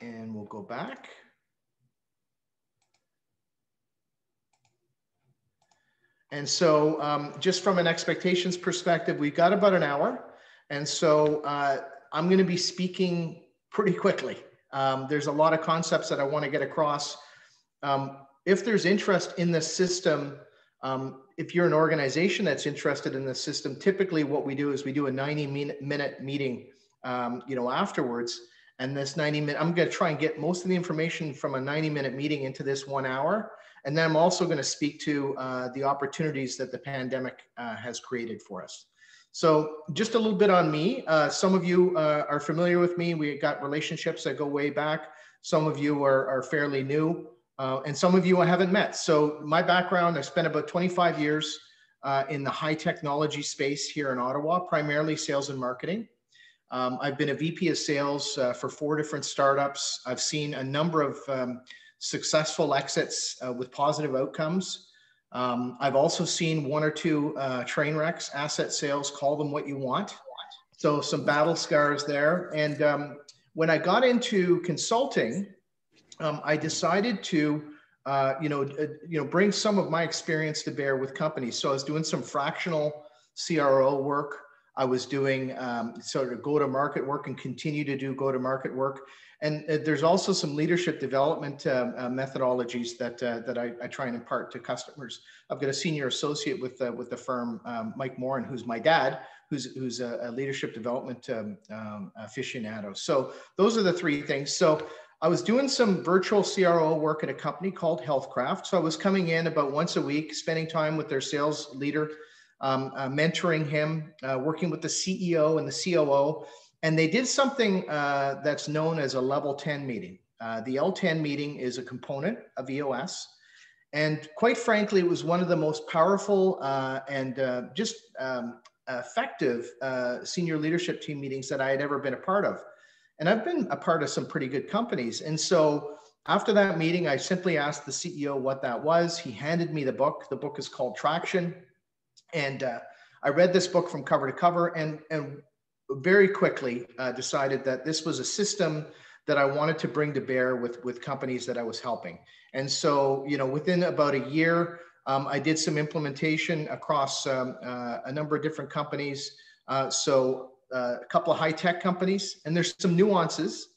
And we'll go back. And so just from an expectations perspective, we've got about an hour. And so I'm going to be speaking pretty quickly. There's a lot of concepts that I want to get across. If there's interest in the system, if you're an organization that's interested in the system, typically what we do is we do a 90-minute meeting, afterwards. And this 90-minute, I'm going to try and get most of the information from a 90-minute meeting into this 1 hour. And then I'm also going to speak to the opportunities that the pandemic has created for us. So just a little bit on me. Some of you are familiar with me. We got relationships that go way back. Some of you are fairly new, and some of you I haven't met. So my background, I spent about 25 years in the high technology space here in Ottawa, primarily sales and marketing. I've been a VP of sales for 4 different startups. I've seen a number of successful exits with positive outcomes. I've also seen 1 or 2 train wrecks, asset sales, call them what you want. So some battle scars there. And when I got into consulting, I decided to, bring some of my experience to bear with companies. So I was doing some fractional CRO work. I was doing sort of go-to-market work and continue to do go-to-market work. And there's also some leadership development methodologies that I try and impart to customers. I've got a senior associate with the firm, Mike Morin, who's my dad, who's a leadership development aficionado. So those are the 3 things. So I was doing some virtual CRO work at a company called Healthcraft. So I was coming in about once a week, spending time with their sales leader, mentoring him, working with the CEO and the COO. And they did something that's known as a level 10 meeting. The L10 meeting is a component of EOS. And quite frankly, it was one of the most powerful and effective senior leadership team meetings that I had ever been a part of. And I've been a part of some pretty good companies. And so after that meeting, I simply asked the CEO what that was. He handed me the book. The book is called Traction. And I read this book from cover to cover and very quickly decided that this was a system that I wanted to bring to bear with companies that I was helping. And so, within about a year, I did some implementation across a number of different companies. So a couple of high tech companies, and there's some nuances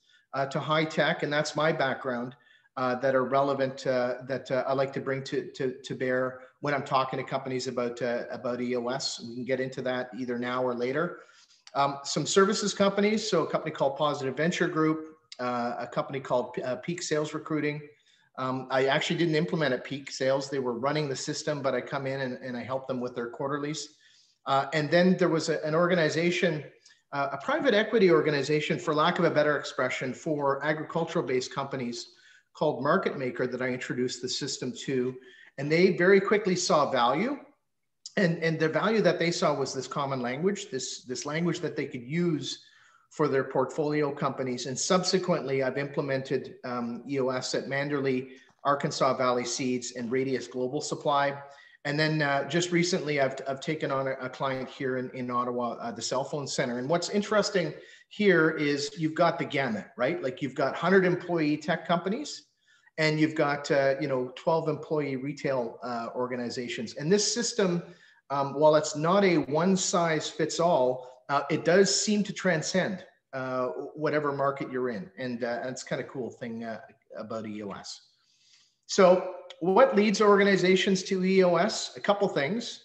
to high tech, and that's my background that are relevant that I like to bring to bear when I'm talking to companies about EOS. We can get into that either now or later. Some services companies, so a company called Positive Venture Group, a company called Peak Sales Recruiting. I actually didn't implement at Peak Sales. They were running the system, but I come in and I help them with their quarterlies. And then there was an organization, a private equity organization, for lack of a better expression, for agricultural-based companies called Market Maker that I introduced the system to. And they very quickly saw value. And the value that they saw was this common language, this language that they could use for their portfolio companies. And subsequently, I've implemented EOS at Manderley, Arkansas Valley Seeds, and Radius Global Supply. And then just recently, I've taken on a client here in Ottawa, the Cell Phone Center. And what's interesting here is you've got the gamut, right? Like you've got 100 employee tech companies, and you've got 12 employee retail organizations. And this system, while it's not a one size fits all, it does seem to transcend whatever market you're in. And that's kind of cool thing about EOS. So what leads organizations to EOS? A couple things.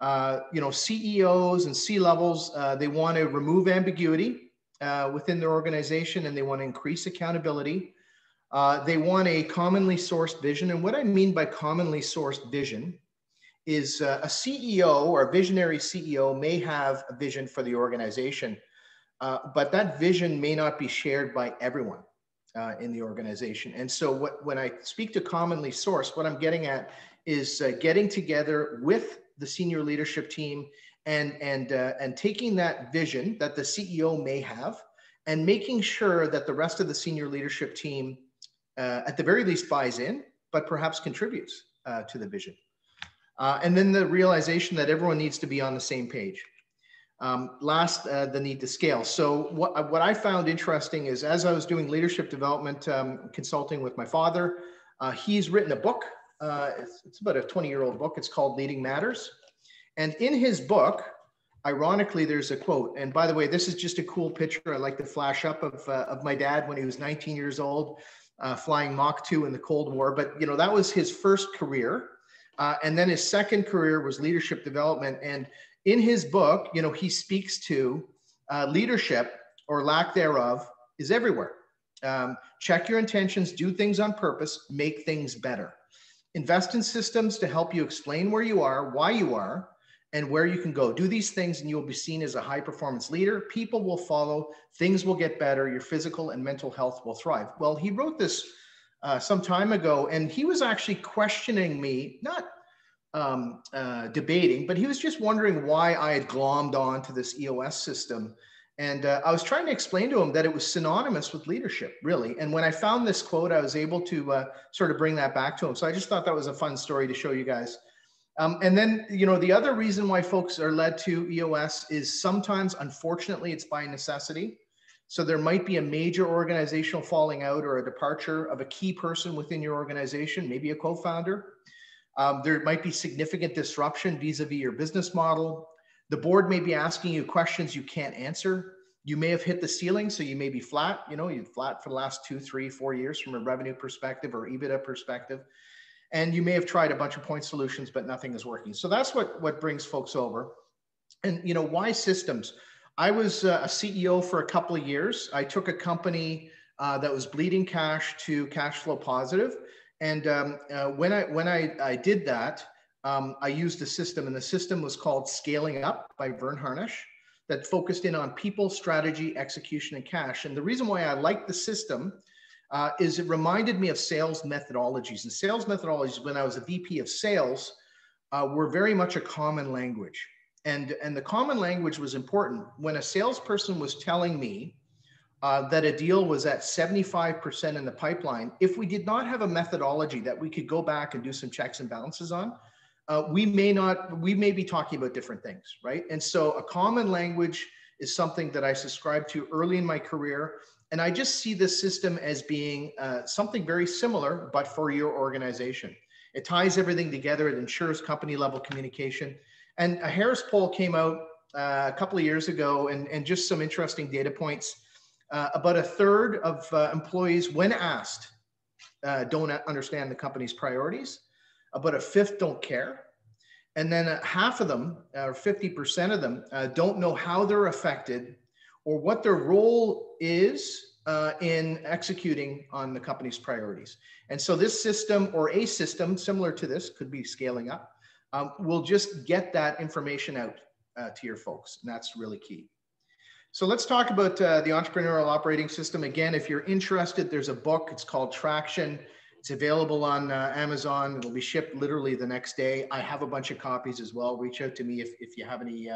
CEOs and C-levels, they want to remove ambiguity within their organization, and they want to increase accountability. They want a commonly sourced vision. And what I mean by commonly sourced vision is a CEO or a visionary CEO may have a vision for the organization, but that vision may not be shared by everyone in the organization. And so when I speak to commonly sourced, what I'm getting at is getting together with the senior leadership team and taking that vision that the CEO may have and making sure that the rest of the senior leadership team at the very least buys in, but perhaps contributes to the vision. And then the realization that everyone needs to be on the same page. Last, the need to scale. So what I found interesting is, as I was doing leadership development consulting with my father, he's written a book. It's about a 20-year-old book. It's called Leading Matters. And in his book, ironically, there's a quote. And by the way, this is just a cool picture I like to flash up of my dad when he was 19 years old, flying Mach 2 in the Cold War. But, you know, that was his first career. And then his second career was leadership development. And in his book, you know, he speaks to leadership, or lack thereof, is everywhere. Check your intentions, do things on purpose, make things better. Invest in systems to help you explain where you are, why you are, and where you can go. Do these things and you'll be seen as a high performance leader. People will follow, things will get better, your physical and mental health will thrive. Well, he wrote this some time ago, and he was actually questioning me, not debating, but he was just wondering why I had glommed on to this EOS system. And I was trying to explain to him that it was synonymous with leadership, really. And when I found this quote, I was able to sort of bring that back to him. So I just thought that was a fun story to show you guys. And then, you know, the other reason why folks are led to EOS is sometimes, unfortunately, it's by necessity. So there might be a major organizational falling out or a departure of a key person within your organization, maybe a co-founder. There might be significant disruption vis-a-vis your business model. The board may be asking you questions you can't answer. You may have hit the ceiling, so you may be flat. You know, you're flat for the last 2, 3, 4 years from a revenue perspective or EBITDA perspective. And you may have tried a bunch of point solutions, but nothing is working. So that's what brings folks over. And, you know, why systems? I was a CEO for a couple of years. I took a company that was bleeding cash to cash flow positive. And when I did that, I used a system, and the system was called Scaling Up by Vern Harnish, that focused in on people, strategy, execution, and cash. And the reason why I liked the system is it reminded me of sales methodologies. And sales methodologies, when I was a VP of sales, were very much a common language. And the common language was important. When a salesperson was telling me that a deal was at 75% in the pipeline, if we did not have a methodology that we could go back and do some checks and balances on, we may be talking about different things, right? And so a common language is something that I subscribed to early in my career. And I just see this system as being something very similar, but for your organization. It ties everything together. It ensures company level communication. And a Harris poll came out a couple of years ago, and just some interesting data points. About a third of employees, when asked, don't understand the company's priorities. About a fifth don't care. And then half of them, or 50% of them, don't know how they're affected or what their role is in executing on the company's priorities. And so this system, or a system similar to this, could be Scaling Up, will just get that information out to your folks. And that's really key. So let's talk about the Entrepreneurial Operating System. Again, if you're interested, there's a book. It's called Traction. It's available on Amazon. It'll be shipped literally the next day. I have a bunch of copies as well. Reach out to me if you have any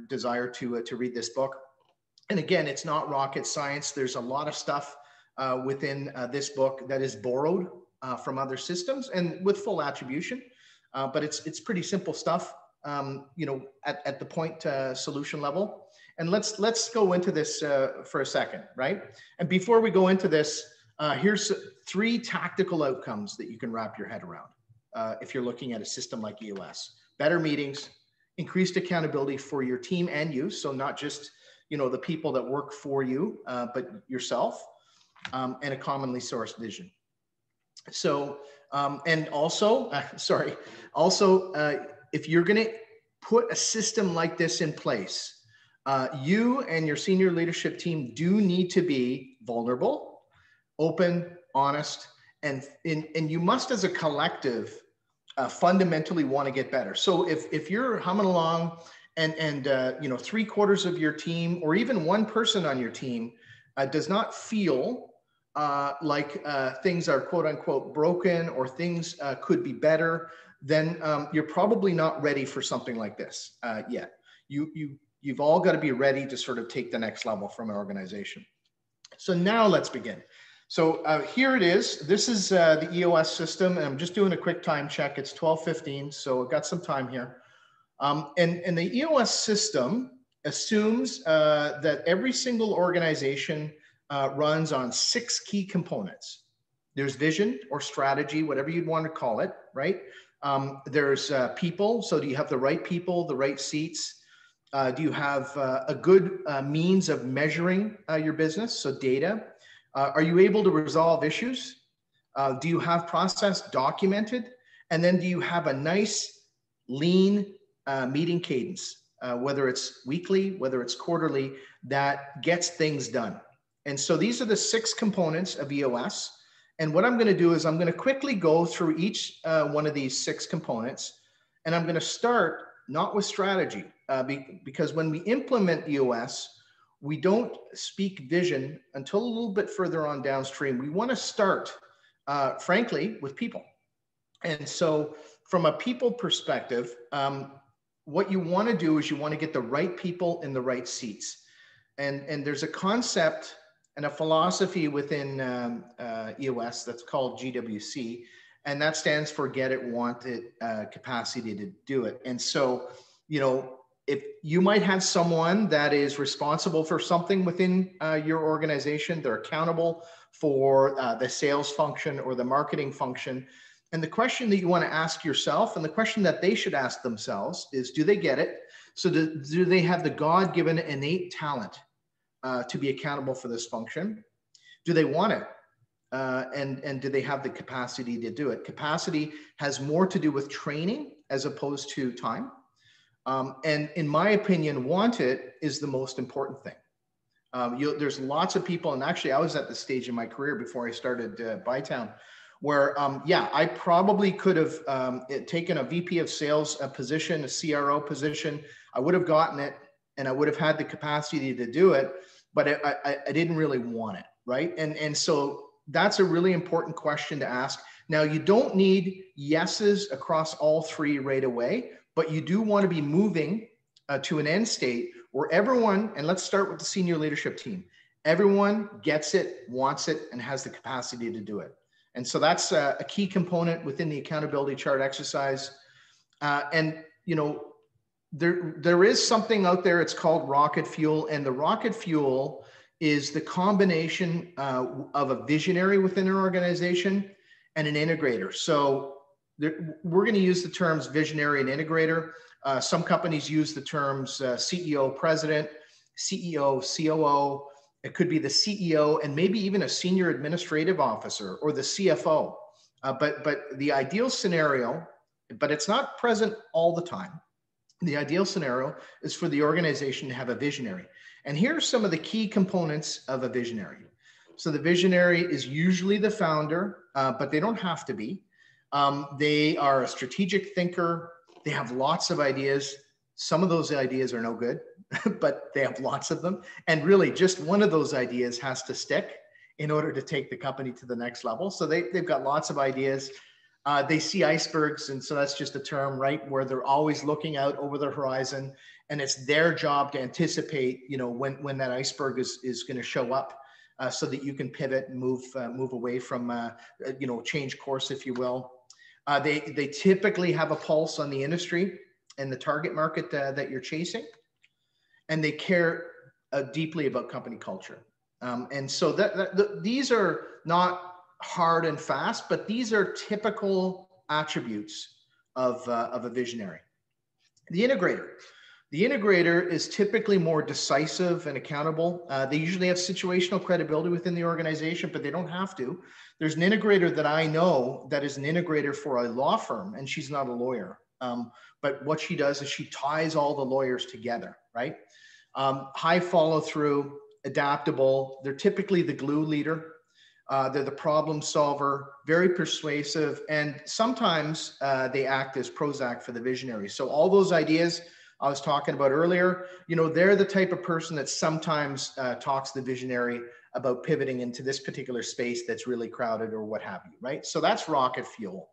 desire to read this book. And again, it's not rocket science. There's a lot of stuff within this book that is borrowed from other systems and with full attribution. But it's pretty simple stuff, you know, at the point solution level. And let's go into this for a second, right? And before we go into this, here's 3 tactical outcomes that you can wrap your head around if you're looking at a system like EOS. Better meetings, increased accountability for your team and you, so not just, you know, the people that work for you, but yourself, and a commonly sourced vision. So, and also, if you're going to put a system like this in place, you and your senior leadership team do need to be vulnerable, open, honest, and you must, as a collective, fundamentally want to get better. So if you're humming along and you know, 3/4 of your team, or even one person on your team, does not feel like things are quote unquote broken, or things could be better, then you're probably not ready for something like this yet. You've all got to be ready to sort of take the next level from an organization. So now let's begin. So here it is. This is the EOS system, and I'm just doing a quick time check. It's 12:15, so I've got some time here. And the EOS system assumes that every single organization runs on 6 key components. There's vision or strategy, whatever you'd want to call it, right? There's people. So do you have the right people, the right seats? Do you have a good means of measuring your business? So data. Are you able to resolve issues? Do you have process documented? And then do you have a nice, lean meeting cadence, whether it's weekly, whether it's quarterly, that gets things done? And so these are the 6 components of EOS. And what I'm going to do is I'm going to quickly go through each one of these 6 components. And I'm going to start not with strategy, because when we implement EOS, we don't speak vision until a little bit further on downstream. We want to start, frankly, with people. And so from a people perspective, what you want to do is you want to get the right people in the right seats. And there's a concept and a philosophy within EOS that's called GWC, and that stands for get it, want it, capacity to do it. And so, you know, if you might have someone that is responsible for something within your organization, they're accountable for the sales function or the marketing function. And the question that you want to ask yourself, and the question that they should ask themselves, is do they get it? So do they have the God-given innate talent to be accountable for this function? Do they want it? And do they have the capacity to do it? Capacity has more to do with training as opposed to time. And in my opinion, want it is the most important thing. There's lots of people, and actually I was at the stage in my career before I started Bytown, where, yeah, I probably could have taken a VP of sales position, a CRO position. I would have gotten it, and I would have had the capacity to do it, but I didn't really want it, right? And so that's a really important question to ask. Now, you don't need yeses across all 3 right away, but you do want to be moving to an end state where everyone, and let's start with the senior leadership team, everyone gets it, wants it, and has the capacity to do it. And so that's a key component within the accountability chart exercise. And, you know, there is something out there, it's called rocket fuel, and the rocket fuel is the combination of a visionary within an organization and an integrator. So we're going to use the terms visionary and integrator. Some companies use the terms CEO, president, CEO, COO. It could be the CEO and maybe even a senior administrative officer or the CFO. But the ideal scenario, but it's not present all the time. The ideal scenario is for the organization to have a visionary. And here are some of the key components of a visionary. So the visionary is usually the founder, but they don't have to be. They are a strategic thinker. They have lots of ideas. Some of those ideas are no good, but they have lots of them. And really just one of those ideas has to stick in order to take the company to the next level. So they've got lots of ideas. They see icebergs. And so that's just a term, right? Where they're always looking out over the horizon, and it's their job to anticipate, you know, when that iceberg is going to show up, so that you can pivot and move away from, you know, change course, if you will. They typically have a pulse on the industry and the target market that you're chasing, and they care deeply about company culture. And so these are not hard and fast, but these are typical attributes of a visionary. The integrator is typically more decisive and accountable. They usually have situational credibility within the organization, but they don't have to. There's an integrator that I know that is an integrator for a law firm, and she's not a lawyer. But what she does is she ties all the lawyers together, right? High follow through, adaptable. They're typically the glue leader. They're the problem solver, very persuasive, and sometimes they act as Prozac for the visionary. So all those ideas I was talking about earlier, you know, they're the type of person that sometimes talks to the visionary about pivoting into this particular space that's really crowded or what have you, right? So that's rocket fuel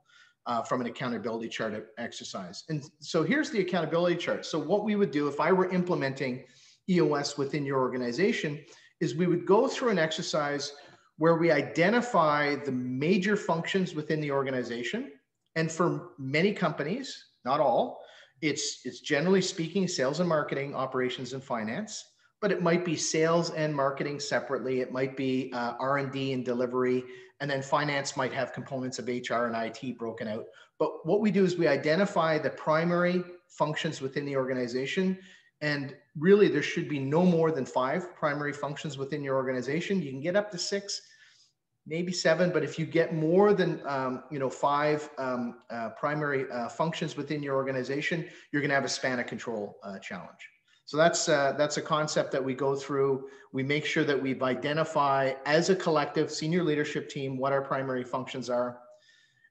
from an accountability chart exercise. And so here's the accountability chart. So what we would do if I were implementing EOS within your organization is we would go through an exercise where we identify the major functions within the organization. And for many companies, not all, It's generally speaking, sales and marketing, operations and finance, but it might be sales and marketing separately. It might be R&D and delivery, and then finance might have components of HR and IT broken out. But what we do is we identify the primary functions within the organization, and really there should be no more than 5 primary functions within your organization. You can get up to 6, maybe 7, but if you get more than 5 primary functions within your organization, you're going to have a span of control challenge. So that's a concept that we go through. We make sure that we've identified as a collective senior leadership team what our primary functions are.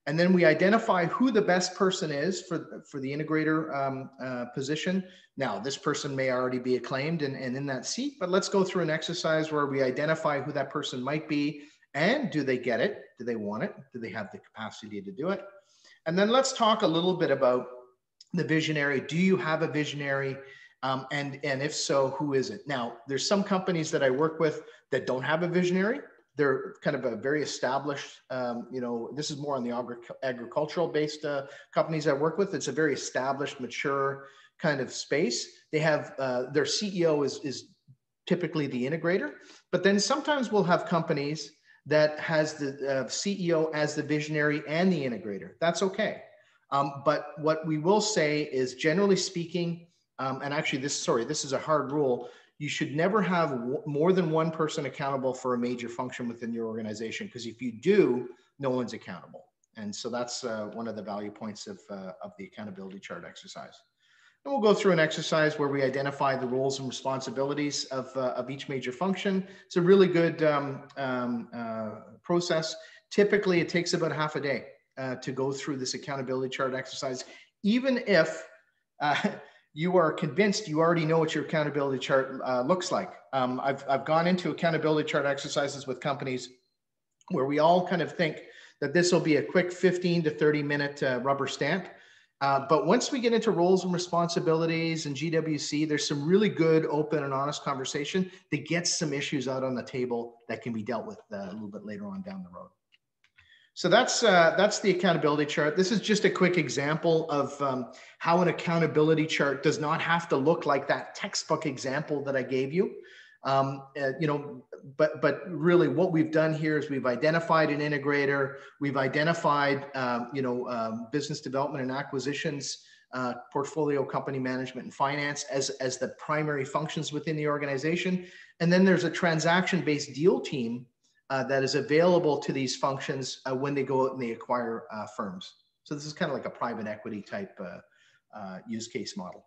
And then we identify who the best person is for the integrator position. Now, this person may already be acclaimed and in that seat, but let's go through an exercise where we identify who that person might be, and do they get it? Do they want it? Do they have the capacity to do it? And then let's talk a little bit about the visionary. Do you have a visionary? And if so, who is it? Now, there's some companies that I work with that don't have a visionary. They're kind of a very established, this is more on the agricultural based companies I work with. It's a very established, mature kind of space. They have their CEO is typically the integrator, but then sometimes we'll have companies that has the CEO as the visionary and the integrator. That's okay. But what we will say is, generally speaking, and actually this is a hard rule, you should never have more than one person accountable for a major function within your organization, because if you do, no one's accountable. And so that's one of the value points of the accountability chart exercise. And we'll go through an exercise where we identify the roles and responsibilities of each major function. It's a really good process. Typically, it takes about half a day to go through this accountability chart exercise, even if you are convinced you already know what your accountability chart looks like. I've gone into accountability chart exercises with companies where we all kind of think that this will be a quick 15 to 30 minute rubber stamp. But once we get into roles and responsibilities and GWC, there's some really good, open and honest conversation that gets some issues out on the table that can be dealt with a little bit later on down the road. So that's the accountability chart. This is just a quick example of how an accountability chart does not have to look like that textbook example that I gave you. But really what we've done here is we've identified an integrator, we've identified, business development and acquisitions, portfolio company management and finance as the primary functions within the organization. And then there's a transaction-based deal team that is available to these functions when they go out and they acquire firms. So this is kind of like a private equity type use case model.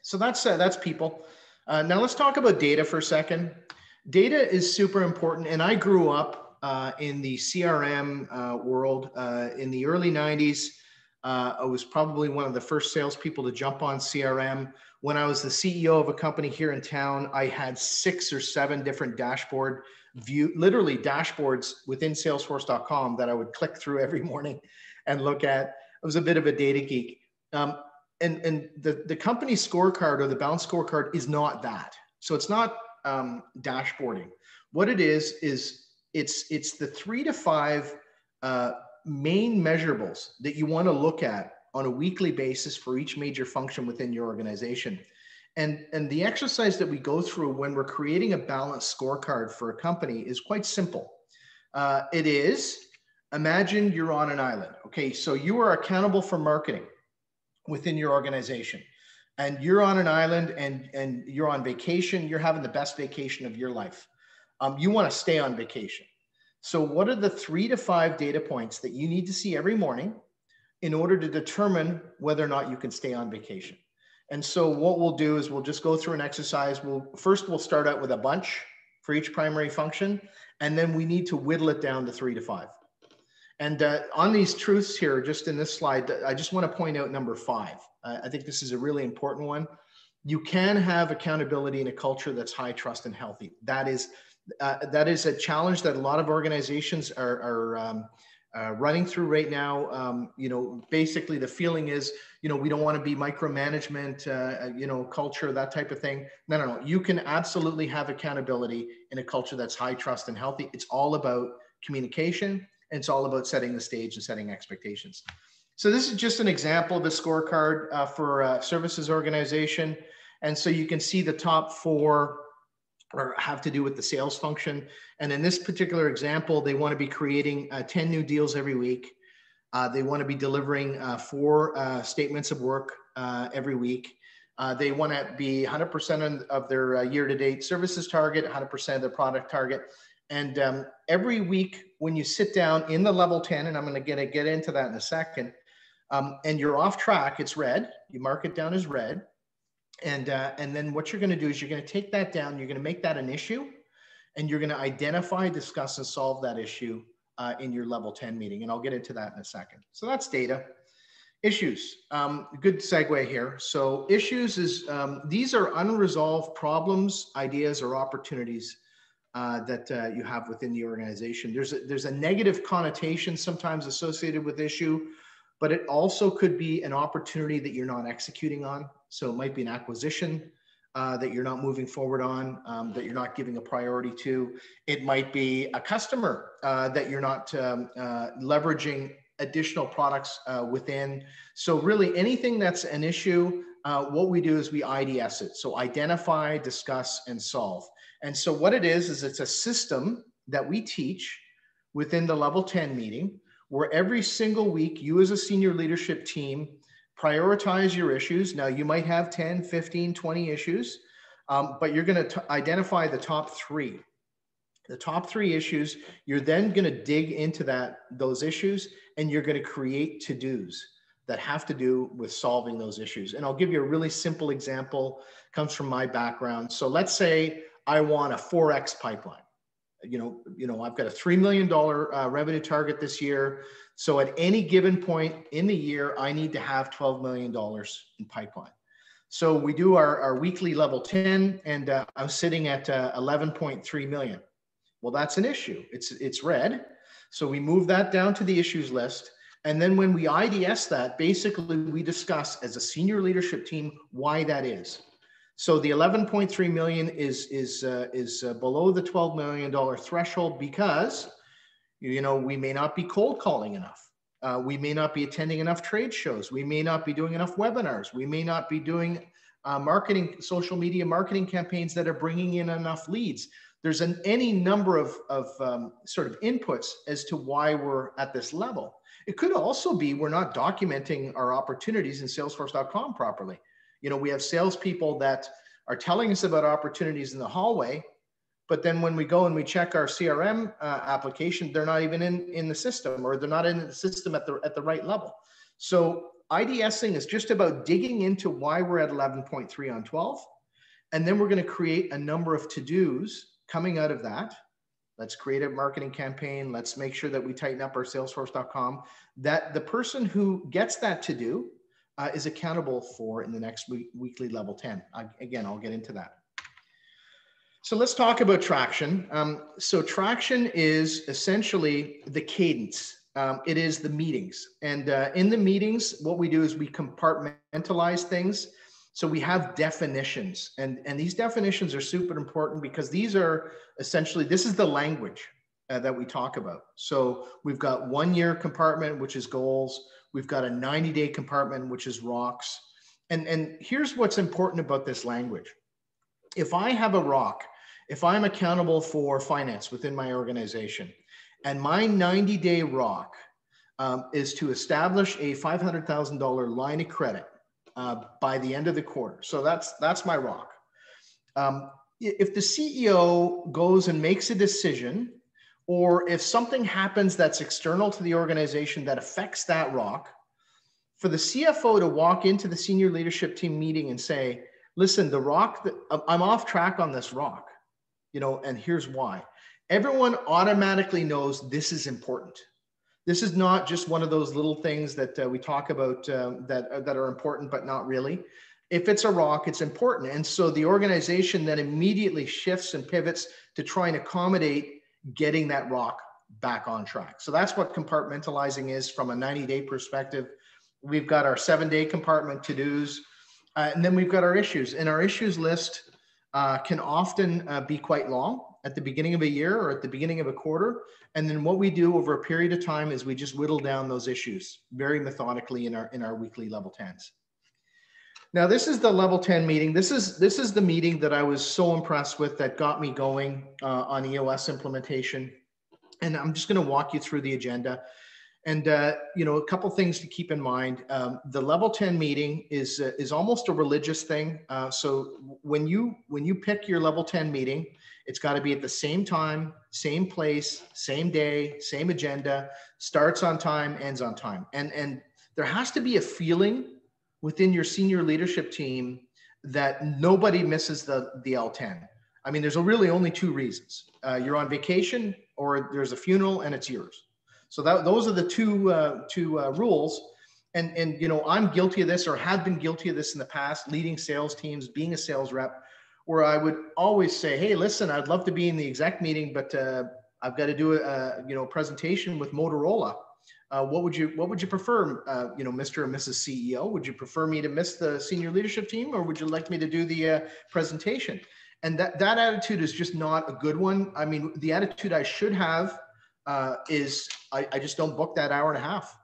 So that's people. Now let's talk about data for a second. Data is super important, and I grew up in the CRM world in the early 90s. I was probably one of the first salespeople to jump on CRM. When I was the CEO of a company here in town, I had 6 or 7 different literally dashboards within Salesforce.com that I would click through every morning and look at. I was a bit of a data geek. And the company scorecard or the balance scorecard is not that. So it's not dashboarding. What it is it's the 3 to 5 main measurables that you want to look at on a weekly basis for each major function within your organization. And the exercise that we go through when we're creating a balanced scorecard for a company is quite simple. It is, imagine you're on an island. Okay, so you are accountable for marketing within your organization. And you're on an island and you're on vacation. You're having the best vacation of your life. You want to stay on vacation. So what are the 3 to 5 data points that you need to see every morning in order to determine whether or not you can stay on vacation? And so what we'll do is we'll just go through an exercise. We'll start out with a bunch for each primary function, and then we need to whittle it down to 3 to 5. And on these truths here, just in this slide, I just want to point out number 5. I think this is a really important one. You can have accountability in a culture that's high trust and healthy. That is a challenge that a lot of organizations are running through right now. Basically the feeling is, we don't want to be micromanagement, culture, that type of thing. No. You can absolutely have accountability in a culture that's high trust and healthy. It's all about communication, and it's all about setting the stage and setting expectations. So this is just an example of a scorecard for a services organization. And so you can see the top 4 or have to do with the sales function. And in this particular example, they want to be creating 10 new deals every week. They want to be delivering 4 statements of work every week. They want to be 100% of their year-to-date services target, 100% of their product target. And every week when you sit down in the level 10, and I'm going to get into that in a second, and you're off track, it's red. You mark it down as red. And then what you're going to do is you're going to take that down. You're going to make that an issue, and you're going to identify, discuss, and solve that issue in your level 10 meeting. And I'll get into that in a second. So that's data. Issues, good segue here. So issues is, these are unresolved problems, ideas, or opportunities that you have within the organization. There's a negative connotation sometimes associated with issue, but it also could be an opportunity that you're not executing on. So it might be an acquisition that you're not moving forward on, that you're not giving a priority to. It might be a customer that you're not leveraging additional products within. So really anything that's an issue, what we do is we IDS it. So identify, discuss, and solve. And so what it is it's a system that we teach within the level 10 meeting, where every single week, you as a senior leadership team prioritize your issues. Now you might have 10, 15, 20 issues, but you're going to identify the top 3. The top 3 issues, you're then going to dig into those issues, and you're going to create to-dos that have to do with solving those issues. And I'll give you a really simple example, comes from my background. So let's say I want a 4X pipeline. You know, I've got a $3 million revenue target this year. So at any given point in the year, I need to have $12 million in pipeline. So we do our weekly level 10, and I'm sitting at 11.3 million. Well, that's an issue. It's red. So we move that down to the issues list. And then when we IDS that, basically we discuss as a senior leadership team why that is. So the 11.3 million is below the $12 million threshold because, you know, we may not be cold calling enough. We may not be attending enough trade shows. We may not be doing enough webinars. We may not be doing social media marketing campaigns that are bringing in enough leads. There's any number of sort of inputs as to why we're at this level. It could also be we're not documenting our opportunities in Salesforce.com properly. You know, we have salespeople that are telling us about opportunities in the hallway, but then when we go and we check our CRM application, they're not even in the system, or they're not in the system at the right level. So IDSing is just about digging into why we're at 11.3 on 12. And then we're going to create a number of to-dos coming out of that. Let's create a marketing campaign. Let's make sure that we tighten up our Salesforce.com, that the person who gets that to-do is accountable for in the next weekly level 10. Again, I'll get into that. So let's talk about traction. So traction is essentially the cadence. It is the meetings. And in the meetings, what we do is we compartmentalize things. So we have definitions, and these definitions are super important because these are essentially, this is the language that we talk about. So we've got 1 year compartment, which is goals. We've got a 90-day compartment, which is rocks. And here's what's important about this language. If I have a rock, if I'm accountable for finance within my organization, and my 90-day rock is to establish a $500,000 line of credit by the end of the quarter. So that's my rock. If the CEO goes and makes a decision, or if something happens that's external to the organization that affects that rock, for the CFO to walk into the senior leadership team meeting and say, listen, the rock, I'm off track on this rock, you know, and here's why. Everyone automatically knows this is important. This is not just one of those little things that we talk about that are important, but not really. If it's a rock, it's important. And so the organization then immediately shifts and pivots to try and accommodate getting that rock back on track. So that's what compartmentalizing is from a 90-day perspective. We've got our 7-day compartment to-dos, and then we've got our issues. In our issues list, can often be quite long at the beginning of a year or at the beginning of a quarter. And then what we do over a period of time is we just whittle down those issues very methodically in our weekly level 10s. Now, this is the level 10 meeting. This is the meeting that I was so impressed with that got me going on EOS implementation. And I'm just going to walk you through the agenda. And you know, a couple things to keep in mind. The level 10 meeting is almost a religious thing. So when you pick your level 10 meeting, it's got to be at the same time, same place, same day, same agenda, starts on time, ends on time. And there has to be a feeling within your senior leadership team that nobody misses the L10. I mean, there's really only two reasons. You're on vacation or there's a funeral and it's yours. So those are the two rules. And you know, I'm guilty of this or have been guilty of this in the past, leading sales teams, being a sales rep, where I would always say, hey, listen, I'd love to be in the exec meeting, but I've got to do a presentation with Motorola. What would you prefer, you know, Mr. and Mrs. CEO? Would you prefer me to miss the senior leadership team, or would you like me to do the presentation? And that attitude is just not a good one. I mean, the attitude I should have is I just don't book that hour and a half.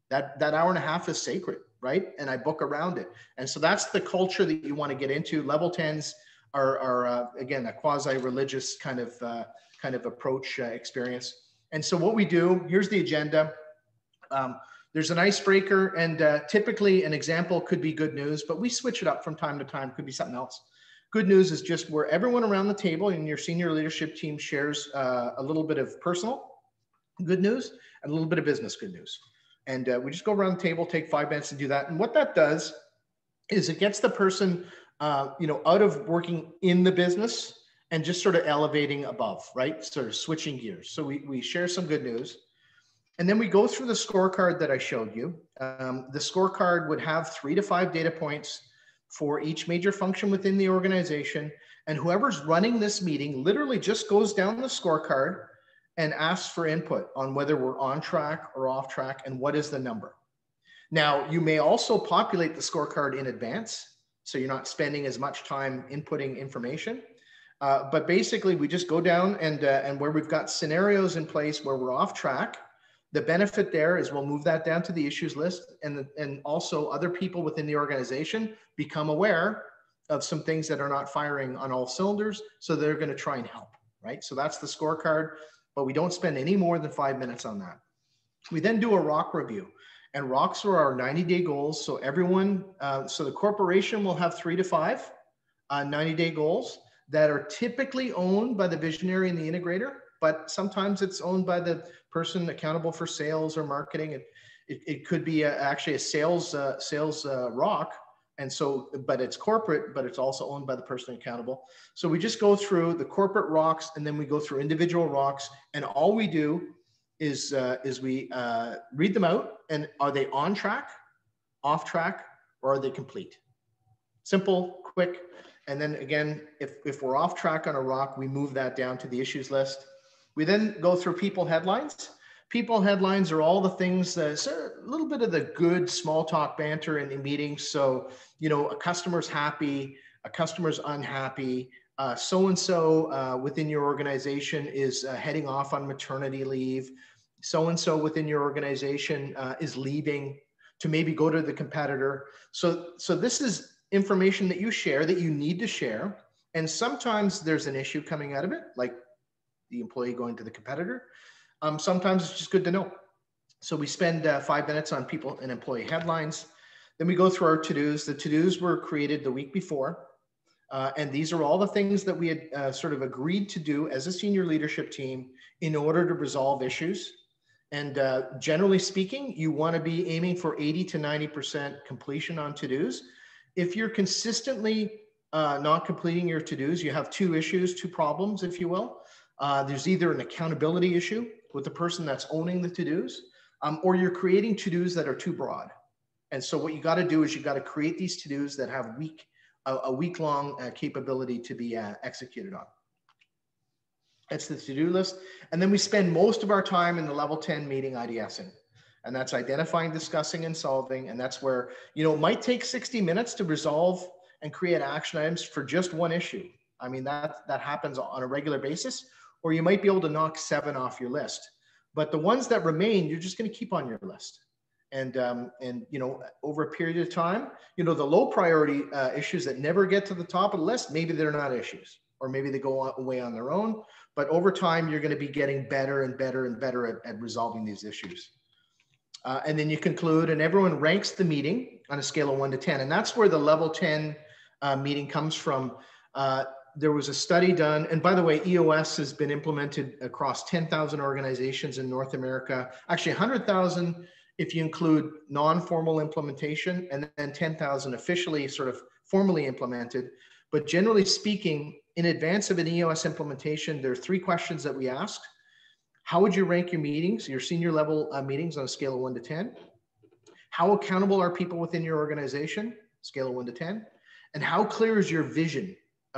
That hour and a half is sacred, right? And I book around it. And so that's the culture that you want to get into. Level 10s are again, a quasi-religious kind of approach experience. And so what we do, here's the agenda. There's an icebreaker, and typically an example could be good news, but we switch it up from time to time. Could be something else. Good news is just where everyone around the table in your senior leadership team shares a little bit of personal good news and a little bit of business good news. And we just go around the table, take 5 minutes to do that. And what that does is it gets the person, you know, out of working in the business and just sort of elevating above, right? Sort of switching gears. So we share some good news. And then we go through the scorecard that I showed you. The scorecard would have 3 to 5 data points for each major function within the organization. And whoever's running this meeting literally just goes down the scorecard and asks for input on whether we're on track or off track and what is the number. Now, you may also populate the scorecard in advance, so you're not spending as much time inputting information. But basically, we just go down and where we've got scenarios in place where we're off track. The benefit there is we'll move that down to the issues list, and also other people within the organization become aware of some things that are not firing on all cylinders, so they're going to try and help, right? So that's the scorecard, but we don't spend any more than 5 minutes on that. We then do a ROC review, and ROCs are our 90-day goals. So everyone, so the corporation will have 3 to 5 90-day goals that are typically owned by the visionary and the integrator, but sometimes it's owned by the person accountable for sales or marketing. It could be actually a sales ROC. And so, but it's corporate, but it's also owned by the person accountable. So we just go through the corporate ROCs, and then we go through individual ROCs, and all we do is we read them out, and are they on track, off track, or are they complete? Simple, quick. And then again, if we're off track on a ROC, we move that down to the issues list. We then go through people headlines. People headlines are all the things that a little bit of the good small talk banter in the meetings. So, you know, a customer's happy, a customer's unhappy, so-and-so within your organization is heading off on maternity leave. So-and-so within your organization is leaving to maybe go to the competitor. So this is information that you share, that you need to share. And sometimes there's an issue coming out of it, like the employee going to the competitor. Sometimes it's just good to know. So we spend 5 minutes on people and employee headlines. Then we go through our to-dos. The to-dos were created the week before. And these are all the things that we had sort of agreed to do as a senior leadership team in order to resolve issues. And generally speaking, you want to be aiming for 80 to 90% completion on to-dos. If you're consistently not completing your to-dos, you have 2 issues, 2 problems, if you will. There's either an accountability issue with the person that's owning the to-dos, or you're creating to-dos that are too broad. And so what you got to do is you got to create these to-dos that have a week-long capability to be executed on. That's the to-do list. And then we spend most of our time in the level 10 meeting IDSing. And that's identifying, discussing, and solving. And that's where, you know, it might take 60 minutes to resolve and create action items for just one issue. I mean, that happens on a regular basis, or you might be able to knock 7 off your list. But the ones that remain, you're just going to keep on your list. And you know, over a period of time, you know, the low priority issues that never get to the top of the list, maybe they're not issues, or maybe they go away on their own. But over time, you're going to be getting better and better and better at resolving these issues. And then you conclude, and everyone ranks the meeting on a scale of 1 to 10. And that's where the level 10 meeting comes from. There was a study done, and by the way, EOS has been implemented across 10,000 organizations in North America, actually 100,000 if you include non-formal implementation, and then 10,000 officially sort of formally implemented. But generally speaking, in advance of an EOS implementation, there are 3 questions that we asked. How would you rank your meetings, your senior level meetings on a scale of 1 to 10? How accountable are people within your organization? Scale of 1 to 10. And how clear is your vision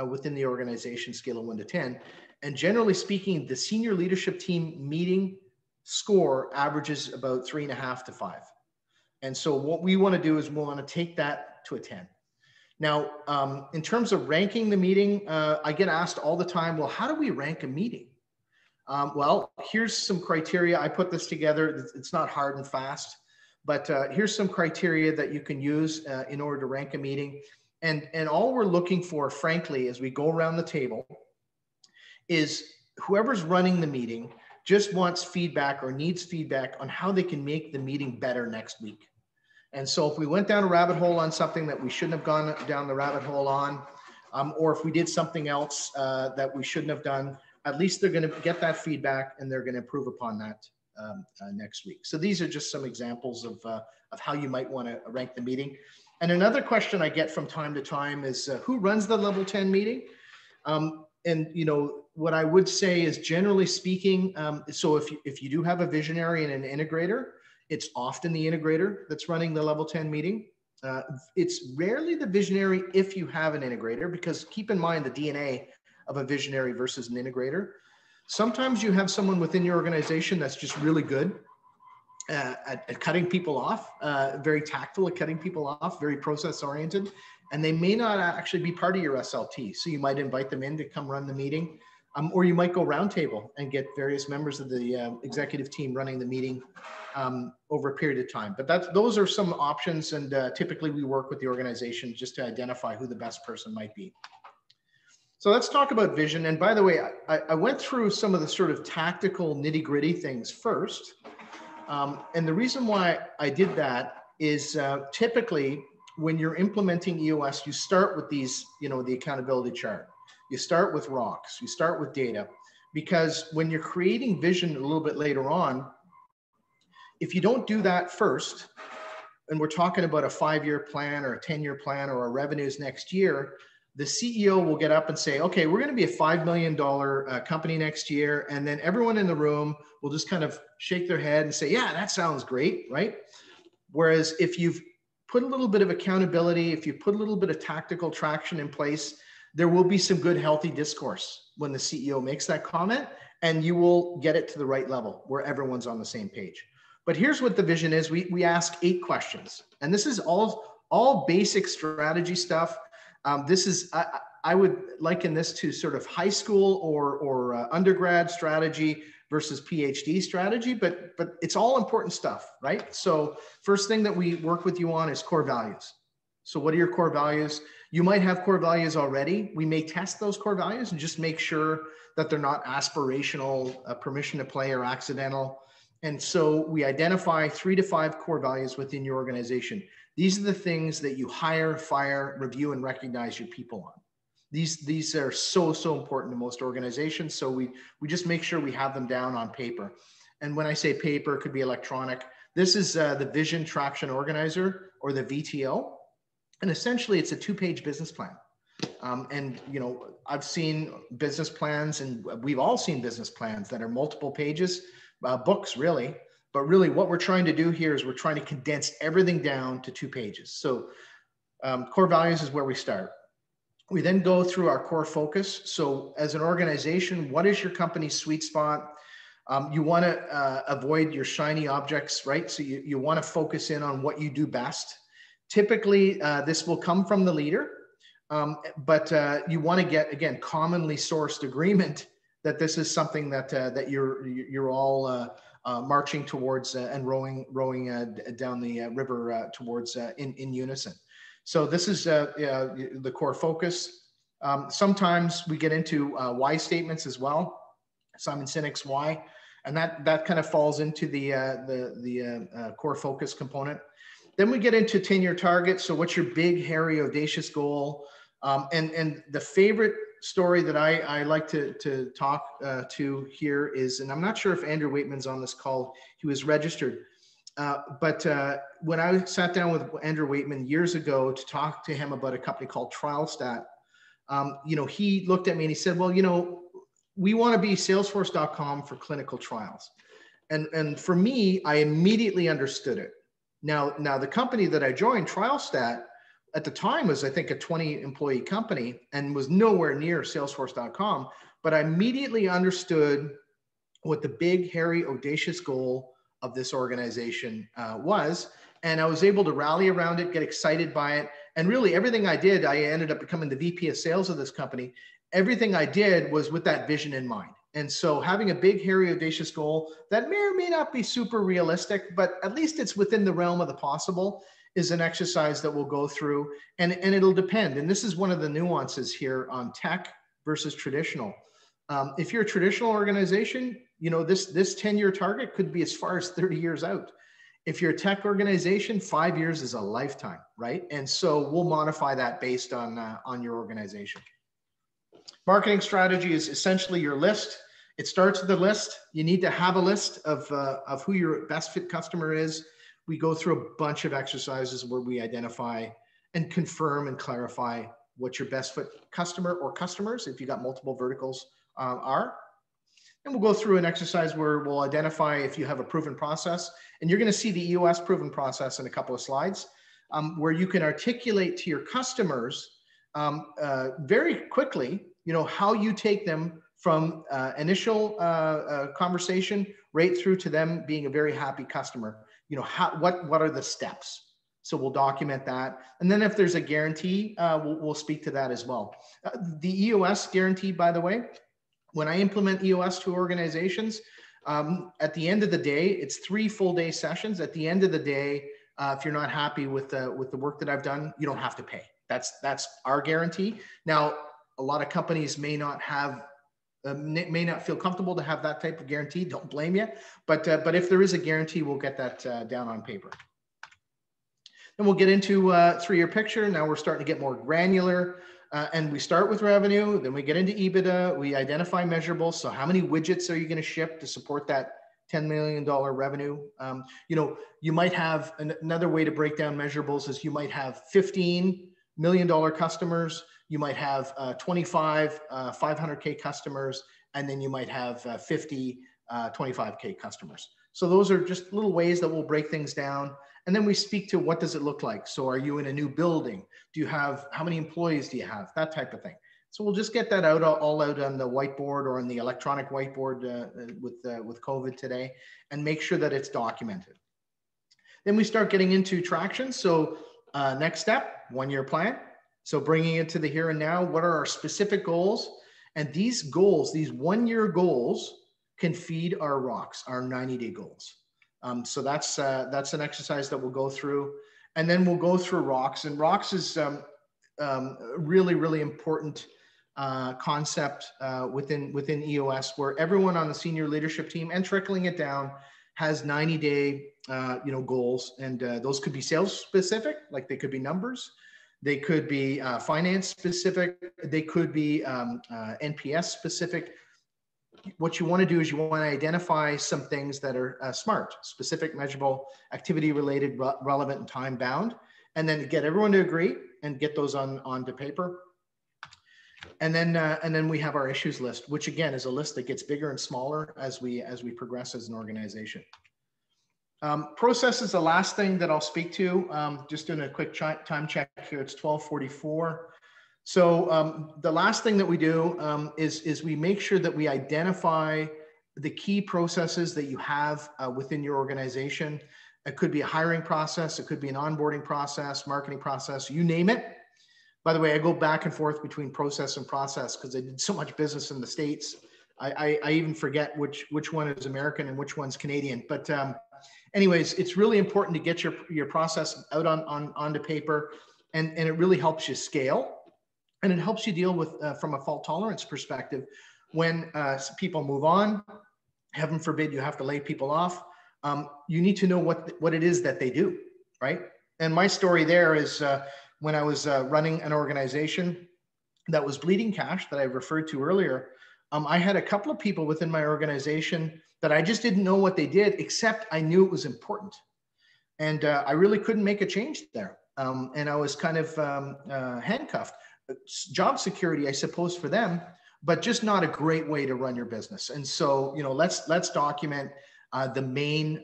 within the organization? Scale of 1 to 10. And generally speaking, the senior leadership team meeting score averages about 3.5 to 5. And so what we want to do is we want to take that to a 10. Now, in terms of ranking the meeting, I get asked all the time, well, how do we rank a meeting? Well, here's some criteria. I put this together. It's not hard and fast, but here's some criteria that you can use in order to rank a meeting. And all we're looking for, frankly, as we go around the table, is whoever's running the meeting just wants feedback or needs feedback on how they can make the meeting better next week. And so if we went down a rabbit hole on something that we shouldn't have gone down the rabbit hole on, or if we did something else that we shouldn't have done, at least they're going to get that feedback and they're going to improve upon that next week. So these are just some examples of how you might want to rank the meeting. And another question I get from time to time is who runs the level 10 meeting? And you know, what I would say is, generally speaking, so if you do have a visionary and an integrator, it's often the integrator that's running the level 10 meeting. It's rarely the visionary if you have an integrator, because keep in mind the DNA of a visionary versus an integrator. Sometimes you have someone within your organization that's just really good at cutting people off, very tactful at cutting people off, very process oriented, and they may not actually be part of your SLT. So you might invite them in to come run the meeting, or you might go roundtable and get various members of the executive team running the meeting over a period of time. But those are some options, and typically we work with the organization just to identify who the best person might be. So let's talk about vision. And by the way, I went through some of the sort of tactical nitty-gritty things first. And the reason why I did that is typically when you're implementing EOS, you start with these, you know, the accountability chart. You start with rocks, you start with data, because when you're creating vision a little bit later on, if you don't do that first, and we're talking about a 5-year plan or a 10-year plan or our revenues next year, the CEO will get up and say, okay, we're going to be a $5 million company next year. And then everyone in the room will just kind of shake their head and say, yeah, that sounds great, right? Whereas if you've put a little bit of accountability, if you put a little bit of tactical traction in place, there will be some good, healthy discourse when the CEO makes that comment, and you will get it to the right level where everyone's on the same page. But here's what the vision is. We ask 8 questions, and this is all basic strategy stuff. This is, I would liken this to sort of high school or undergrad strategy versus PhD strategy, but it's all important stuff, right? So first thing that we work with you on is core values. So what are your core values? You might have core values already. We may test those core values and just make sure that they're not aspirational, permission to play, or accidental. And so we identify 3 to 5 core values within your organization. These are the things that you hire, fire, review, and recognize your people on. These are so important to most organizations. So we just make sure we have them down on paper. And when I say paper, it could be electronic. This is the Vision Traction Organizer, or the VTO. And essentially it's a 2-page business plan. And, you know, I've seen business plans, and we've all seen business plans that are multiple pages, books really. But really what we're trying to do here is we're trying to condense everything down to 2 pages. So core values is where we start. We then go through our core focus. So as an organization, what is your company's sweet spot? You want to avoid your shiny objects, right? So you want to focus in on what you do best. Typically, this will come from the leader. But you want to get, again, commonly sourced agreement that this is something that that you're all marching towards and rowing down the river towards in unison. So this is the core focus. Sometimes we get into why statements as well. Simon Sinek's why, and that kind of falls into the core focus component. Then we get into 10-year targets. So what's your big, hairy, audacious goal? And the favorite story that I like to talk to here is, and I'm not sure if Andrew Waitman's on this call, he was registered. But when I sat down with Andrew Waitman years ago to talk to him about a company called TrialStat, he looked at me and he said, well, we want to be Salesforce.com for clinical trials. And for me, I immediately understood it. Now the company that I joined, TrialStat, at the time was, I think, a 20-employee company and was nowhere near Salesforce.com. But I immediately understood what the big, hairy, audacious goal of this organization was. And I was able to rally around it, get excited by it. And really everything I did, I ended up becoming the VP of sales of this company. Everything I did was with that vision in mind. And so having a big, hairy, audacious goal that may or may not be super realistic, but at least it's within the realm of the possible, is an exercise that we'll go through, and it'll depend. And this is one of the nuances here on tech versus traditional. If you're a traditional organization, this 10-year target could be as far as 30 years out. If you're a tech organization, 5 years is a lifetime, right? And so we'll modify that based on your organization. Marketing strategy is essentially your list. It starts with a list. You need to have a list of who your best fit customer is. We go through a bunch of exercises where we identify and confirm and clarify what your best fit customer or customers, if you got multiple verticals, are. And we'll go through an exercise where we'll identify if you have a proven process. And you're going to see the EOS proven process in a couple of slides, where you can articulate to your customers very quickly, how you take them from initial conversation right through to them being a very happy customer. What are the steps? So we'll document that. And then if there's a guarantee, we'll speak to that as well. The EOS guarantee, by the way, when I implement EOS to organizations, at the end of the day, it's 3 full-day sessions. At the end of the day, if you're not happy with the work that I've done, you don't have to pay. That's our guarantee. Now, a lot of companies may not feel comfortable to have that type of guarantee. Don't blame you. But if there is a guarantee, we'll get that down on paper. Then we'll get into 3-year picture. Now we're starting to get more granular. And we start with revenue. Then we get into EBITDA. We identify measurables. So how many widgets are you going to ship to support that $10 million revenue? You might have another way to break down measurables is you might have 15 $1 million customers, you might have 25 500K customers, and then you might have 50 25K customers. So those are just little ways that we'll break things down. And then we speak to what does it look like? So are you in a new building? Do you have, how many employees do you have? That type of thing. So we'll just get that all out on the whiteboard or on the electronic whiteboard with COVID today, and make sure that it's documented. Then we start getting into traction. So next step, 1-year plan. So bringing it to the here and now, what are our specific goals? And these goals, these 1-year goals, can feed our rocks, our 90-day goals. So that's an exercise that we'll go through. And then we'll go through rocks. And rocks is really, really important concept within EOS, where everyone on the senior leadership team and trickling it down has 90-day goals. And those could be sales specific, like they could be numbers. They could be finance specific. They could be NPS specific. What you want to do is you want to identify some things that are SMART, specific, measurable, activity related, relevant, and time bound, and then get everyone to agree and get those onto paper. And then we have our issues list, which again is a list that gets bigger and smaller as we progress as an organization. Process is the last thing that I'll speak to. Just doing a quick time check here. It's 12:44. So the last thing that we do is we make sure that we identify the key processes that you have within your organization. It could be a hiring process. It could be an onboarding process, marketing process, you name it. By the way, I go back and forth between process and process because I did so much business in the States. I even forget which one is American and which one's Canadian. But anyways, it's really important to get your process out onto paper, and it really helps you scale, and it helps you deal with from a fault tolerance perspective when people move on. Heaven forbid you have to lay people off. You need to know what it is that they do, right? And my story there is when I was running an organization that was bleeding cash that I referred to earlier. I had a couple of people within my organization that I just didn't know what they did, except I knew it was important. And I really couldn't make a change there. And I was kind of handcuffed. Job security, I suppose, for them, but just not a great way to run your business. And so, let's document the main,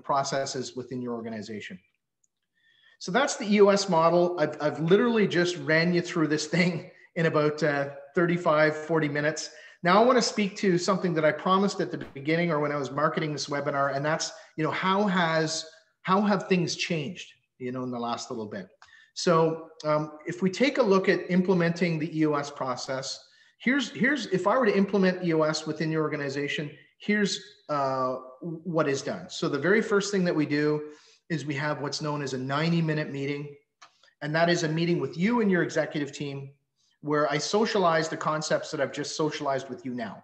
processes within your organization. So that's the EOS model. I've literally just ran you through this thing in about 35, 40 minutes. Now I want to speak to something that I promised at the beginning or when I was marketing this webinar, and that's, how have things changed, in the last little bit. So if we take a look at implementing the EOS process, here's if I were to implement EOS within your organization, here's what is done. So the very first thing that we do is we have what's known as a 90-minute meeting. And that is a meeting with you and your executive team where I socialize the concepts that I've just socialized with you now.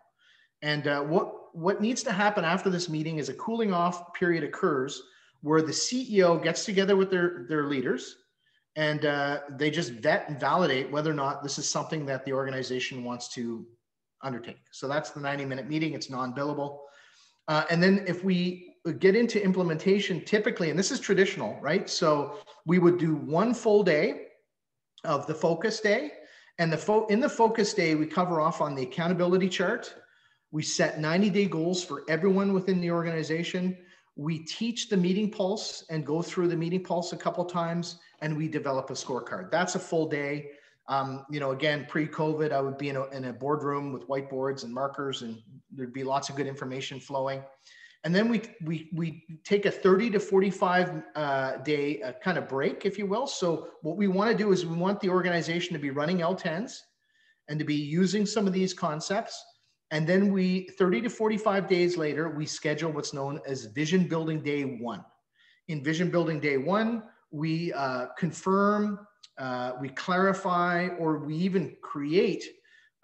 And what needs to happen after this meeting is a cooling off period occurs where the CEO gets together with their leaders and they just vet and validate whether or not this is something that the organization wants to undertake. So that's the 90-minute meeting. It's non-billable. And then if we get into implementation, typically, and this is traditional, right? So we would do one full day of the focus day. And in the focus day, we cover off on the accountability chart. We set 90-day goals for everyone within the organization. We teach the meeting pulse and go through the meeting pulse a couple times, and we develop a scorecard. That's a full day. Again, pre-COVID, I would be in a boardroom with whiteboards and markers, and there'd be lots of good information flowing. And then we take a 30 to 45 day kind of break, if you will. So what we want to do is we want the organization to be running L10s and to be using some of these concepts. And then 30 to 45 days later, we schedule what's known as Vision Building Day 1. In Vision Building Day 1, we confirm, we clarify, or we even create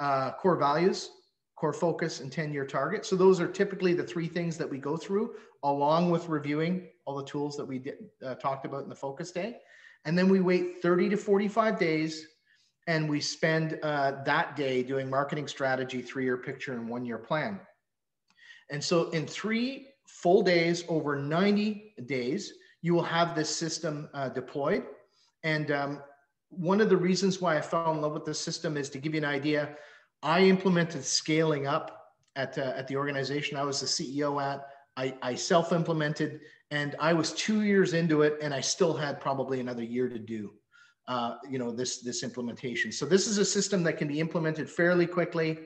core values, core focus, and 10-year target. So those are typically the three things that we go through, along with reviewing all the tools that we talked about in the focus day. And then we wait 30 to 45 days, and we spend that day doing marketing strategy, 3-year picture, and 1-year plan. And so in 3 full days over 90 days, you will have this system deployed. And one of the reasons why I fell in love with this system is to give you an idea. I implemented scaling up at the organization I was the CEO at. I self-implemented, and I was 2 years into it, and I still had probably another year to do this implementation. So this is a system that can be implemented fairly quickly,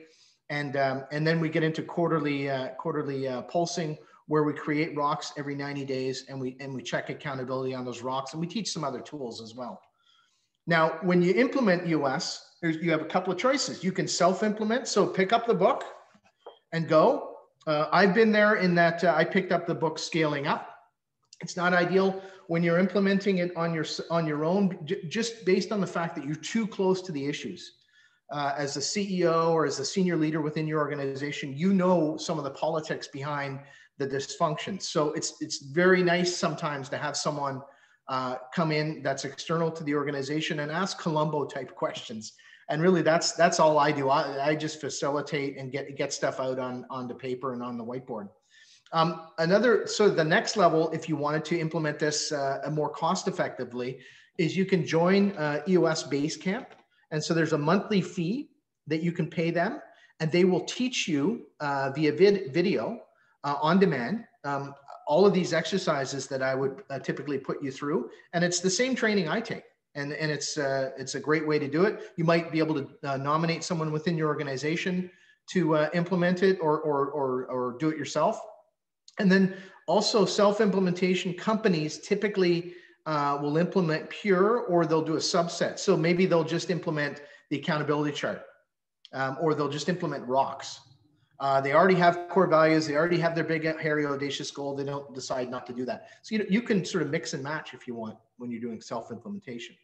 and then we get into quarterly pulsing, where we create rocks every 90 days, and we check accountability on those rocks, and we teach some other tools as well. Now, when you implement EOS, you have a couple of choices. You can self-implement, so pick up the book and go. I've been there in that I picked up the book Scaling Up. It's not ideal when you're implementing it on your own, just based on the fact that you're too close to the issues. As a CEO or as a senior leader within your organization, you know some of the politics behind the dysfunction. So it's very nice sometimes to have someone come in that's external to the organization and ask Columbo type questions. And really that's all I do. I just facilitate and get stuff out on the paper and on the whiteboard. So the next level, if you wanted to implement this more cost effectively, is you can join EOS Basecamp. And so there's a monthly fee that you can pay them, and they will teach you via video on demand all of these exercises that I would typically put you through. And it's the same training I take. And it's a great way to do it. You might be able to nominate someone within your organization to implement it or do it yourself. And then also self-implementation companies typically will implement Pure, or they'll do a subset. So maybe they'll just implement the accountability chart, or they'll just implement rocks. They already have core values. They already have their big, hairy, audacious goal. They don't decide not to do that. So you can sort of mix and match if you want when you're doing self-implementation.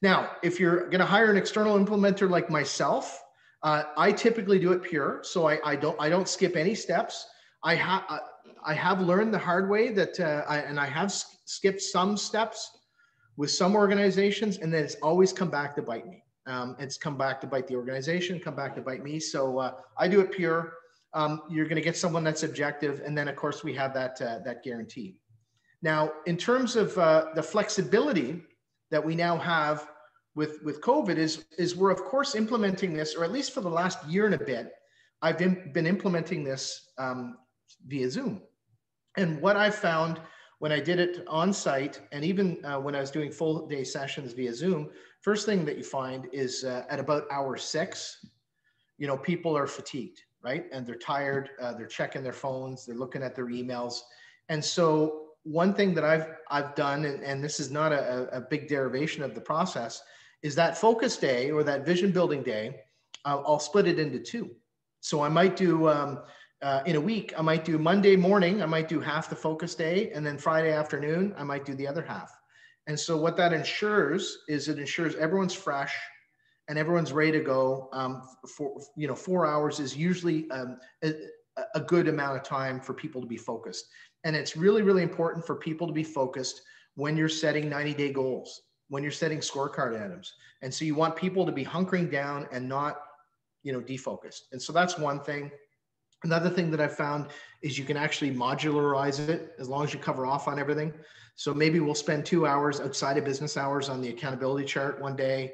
Now, if you're going to hire an external implementer like myself, I typically do it pure. So I don't skip any steps. I have learned the hard way that I have skipped some steps with some organizations, and then it's always come back to bite me. It's come back to bite the organization, come back to bite me. So I do it pure. You're going to get someone that's objective, and then of course we have that guarantee. Now, in terms of the flexibility that we now have with COVID is we're of course implementing this, or at least for the last year and a bit, I've been implementing this via Zoom. And what I found when I did it on site, and even when I was doing full day sessions via Zoom, first thing that you find is at about hour 6, people are fatigued, right? And they're tired, they're checking their phones, they're looking at their emails. And so one thing that I've done, and this is not a big derivation of the process, is that focus day or that vision building day, I'll split it into 2. So I might do, in a week, I might do Monday morning, I might do half the focus day, and then Friday afternoon, I might do the other half. And so what that ensures is it ensures everyone's fresh and everyone's ready to go. 4 hours is usually a good amount of time for people to be focused. And it's really, really important for people to be focused when you're setting 90-day goals, when you're setting scorecard items. And so you want people to be hunkering down and not, defocused. And so that's one thing. Another thing that I found is you can actually modularize it as long as you cover off on everything. So maybe we'll spend 2 hours outside of business hours on the accountability chart one day.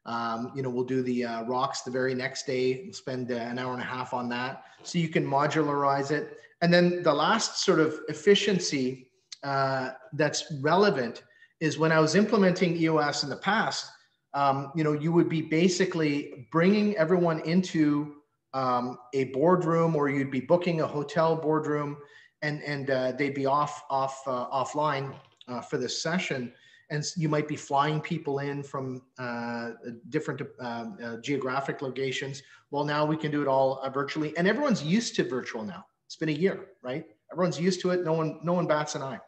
We'll do the rocks the very next day. We'll spend an hour and a half on that. So you can modularize it. And then the last sort of efficiency that's relevant is when I was implementing EOS in the past, you would be basically bringing everyone into a boardroom, or you'd be booking a hotel boardroom, and they'd be offline for this session. And you might be flying people in from different geographic locations. Well, now we can do it all virtually, and everyone's used to virtual now. It's been a year, right? Everyone's used to it. No one bats an eye.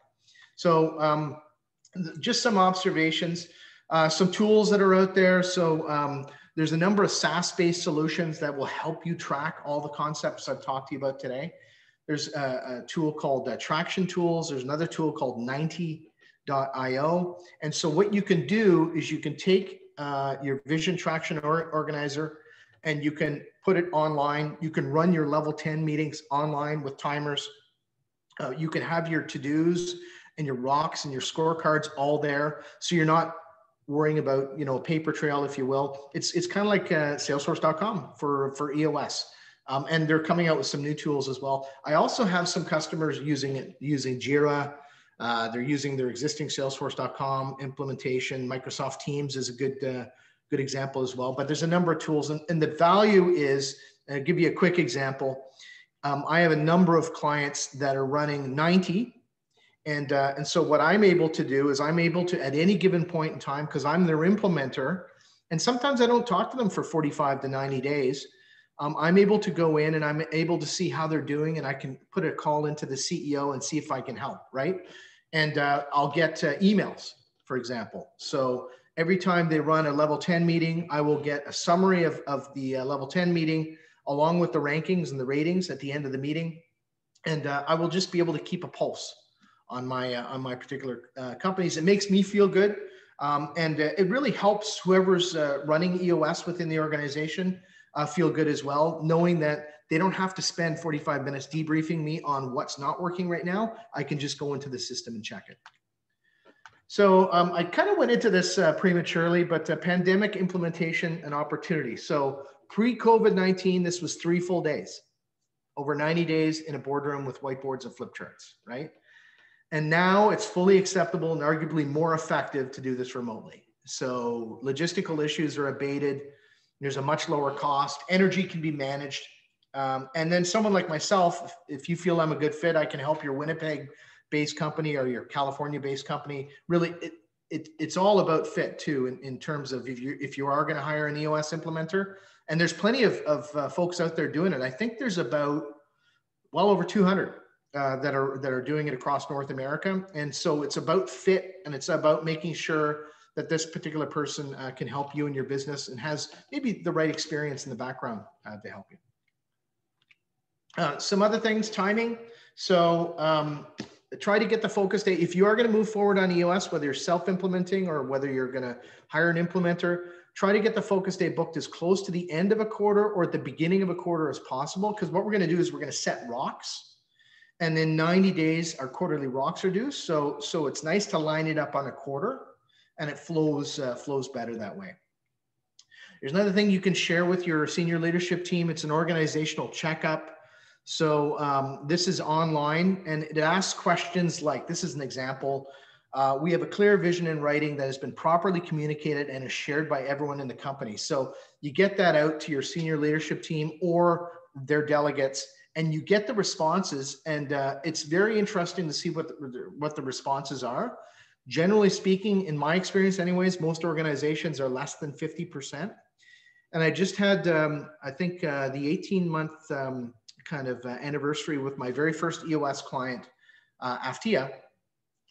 So just some observations, some tools that are out there. So there's a number of SaaS-based solutions that will help you track all the concepts I've talked to you about today. There's a tool called Traction Tools. There's another tool called 90.io. And so what you can do is you can take your Vision Traction Organizer and you can put it online. You can run your level 10 meetings online with timers. You can have your to-dos and your rocks and your scorecards all there. So you're not worrying about, a paper trail, if you will. It's kind of like Salesforce.com for EOS. And they're coming out with some new tools as well. I also have some customers using Jira. They're using their existing Salesforce.com implementation. Microsoft Teams is a good example as well. But there's a number of tools, and the value is, I'll give you a quick example. I have a number of clients that are running 90. And so what I'm able to do is I'm able to, at any given point in time, because I'm their implementer, and sometimes I don't talk to them for 45 to 90 days, I'm able to go in and I'm able to see how they're doing, and I can put a call into the CEO and see if I can help, right? And I'll get emails, for example. So every time they run a level 10 meeting, I will get a summary of the level 10 meeting, along with the rankings and the ratings at the end of the meeting. And I will just be able to keep a pulse on my particular companies. It makes me feel good. And it really helps whoever's running EOS within the organization feel good as well, knowing that they don't have to spend 45 minutes debriefing me on what's not working right now. I can just go into the system and check it. So I kind of went into this prematurely, but pandemic implementation and opportunity. So pre-COVID-19, this was 3 full days, over 90 days in a boardroom with whiteboards and flip charts, right? And now it's fully acceptable and arguably more effective to do this remotely. So logistical issues are abated. There's a much lower cost. Energy can be managed. And then someone like myself, if you feel I'm a good fit, I can help your Winnipeg based company or your California based company. Really, it's all about fit too, in terms of if you are going to hire an EOS implementer. And there's plenty of folks out there doing it. I think there's about well over 200 that are doing it across North America. And so it's about fit, and it's about making sure that this particular person can help you in your business and has maybe the right experience in the background to help you. Some other things, timing. So try to get the focus date. If you are going to move forward on EOS, whether you're self-implementing or whether you're going to hire an implementer, try to get the focus date booked as close to the end of a quarter or at the beginning of a quarter as possible. Because what we're going to do is we're going to set rocks. And then 90 days, our quarterly rocks are due. So it's nice to line it up on a quarter, and it flows better that way. There's another thing you can share with your senior leadership team. It's an organizational checkup. So this is online, and it asks questions like, this is an example. We have a clear vision in writing that has been properly communicated and is shared by everyone in the company. So you get that out to your senior leadership team or their delegates, and you get the responses. And it's very interesting to see what the responses are. Generally speaking, in my experience anyways, most organizations are less than 50%. And I just had, I think the 18-month kind of anniversary with my very first EOS client, Aftia,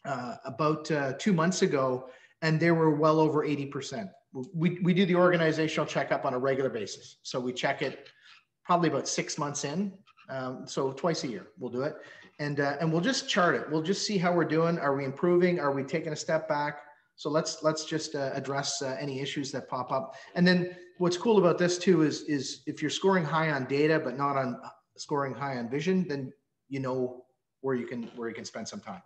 about 2 months ago, and they were well over 80%. We do the organizational checkup on a regular basis. So we check it probably about 6 months in. So twice a year we'll do it. And we'll just chart it. We'll just see how we're doing. Are we improving? Are we taking a step back? So let's just address any issues that pop up. And then what's cool about this too is if you're scoring high on data, but not on scoring high on vision, then you know where you can spend some time.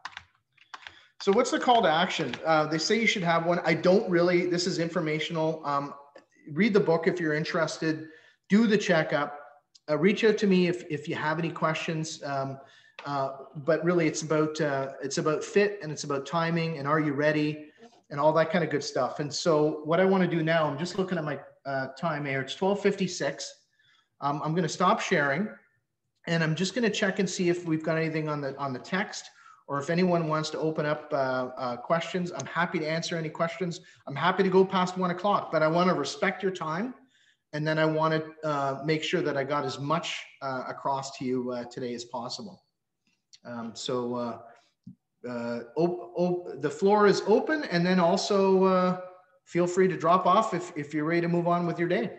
So what's the call to action? They say you should have one. I don't really. This is informational. Read the book if you're interested. Do the checkup. Reach out to me if you have any questions. But really, it's about fit, and it's about timing, and are you ready, and all that kind of good stuff. And so what I want to do now, I'm just looking at my time here. It's 12:56. I'm going to stop sharing, and I'm just going to check and see if we've got anything on the text, or if anyone wants to open up questions. I'm happy to answer any questions. I'm happy to go past 1 o'clock, but I want to respect your time. And then I want to make sure that I got as much across to you today as possible. The floor is open, and then also feel free to drop off if you're ready to move on with your day.